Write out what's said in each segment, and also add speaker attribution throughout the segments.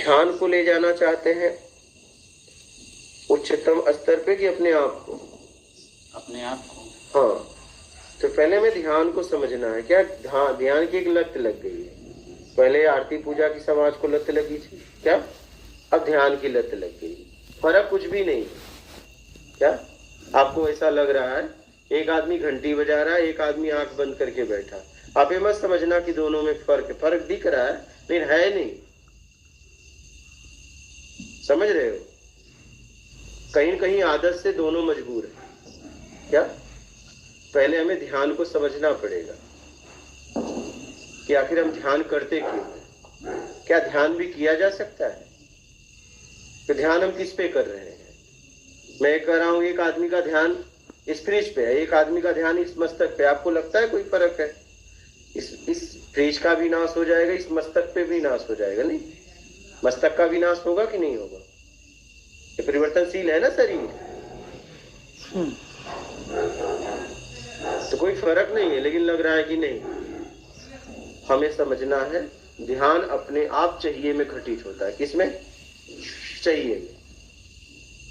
Speaker 1: ध्यान को ले जाना चाहते हैं उच्चतम स्तर पे कि अपने आप को?
Speaker 2: अपने आप को।
Speaker 1: हाँ, तो पहले में ध्यान को समझना है। क्या ध्यान की एक लत लग गई है। पहले आरती पूजा की समाज को लत लगी थी, क्या? अब ध्यान की लत लग गई। फर्क कुछ भी नहीं। क्या आपको ऐसा लग रहा है एक आदमी घंटी बजा रहा है, एक आदमी आंख बंद करके बैठा? आप ये मत समझना कि दोनों में फर्क दिख रहा है, लेकिन है नहीं। समझ रहे हो? कहीं कहीं आदत से दोनों मजबूर है। क्या? पहले हमें ध्यान को समझना पड़ेगा कि आखिर हम ध्यान करते क्यों हैं। क्या ध्यान भी किया जा सकता है? तो ध्यान हम किस पे कर रहे हैं? मैं कह रहा हूं एक आदमी का ध्यान इस फ्रिज पे है, एक आदमी का ध्यान इस मस्तक पे। आपको लगता है कोई फर्क है? इस फ्रिज का भी नाश हो जाएगा, इस मस्तक पे भी नाश हो जाएगा। नहीं, मस्तक का भी नाश होगा कि नहीं होगा? ये परिवर्तनशील है ना शरीर। तो कोई फर्क नहीं है, लेकिन लग रहा है कि नहीं। हमें समझना है ध्यान अपने आप चाहिए में घटित होता है। किसमें? चाहिए में।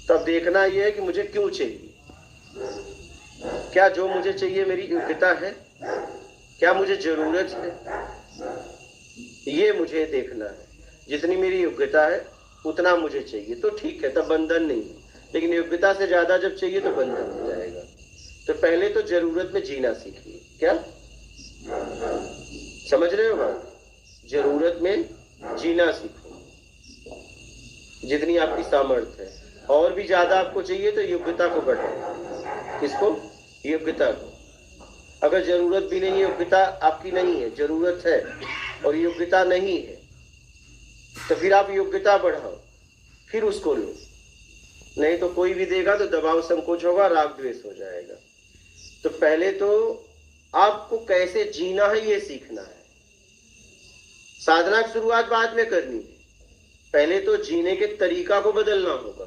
Speaker 1: तब देखना यह है कि मुझे क्यों चाहिए। क्या जो मुझे चाहिए मेरी योग्यता है? क्या मुझे जरूरत है? ये मुझे देखना है। जितनी मेरी योग्यता है उतना मुझे चाहिए तो ठीक है, तब बंधन नहीं। लेकिन योग्यता से ज्यादा जब चाहिए तो बंधन हो जाएगा। तो पहले तो जरूरत में जीना सीखिए। क्या समझ रहे हो बात? जरूरत में जीना सीखो जितनी आपकी सामर्थ्य है। और भी ज्यादा आपको चाहिए तो योग्यता को बढ़ाओ। किसको? योग्यता को। अगर जरूरत भी नहीं है, योग्यता आपकी नहीं है, जरूरत है और योग्यता नहीं है, तो फिर आप योग्यता बढ़ाओ, फिर उसको लो। नहीं तो कोई भी देगा तो दबाव संकोच होगा, राग द्वेष हो जाएगा। तो पहले तो आपको कैसे जीना है ये सीखना है। साधना की शुरुआत बाद में करनी है, पहले तो जीने के तरीका को बदलना होगा।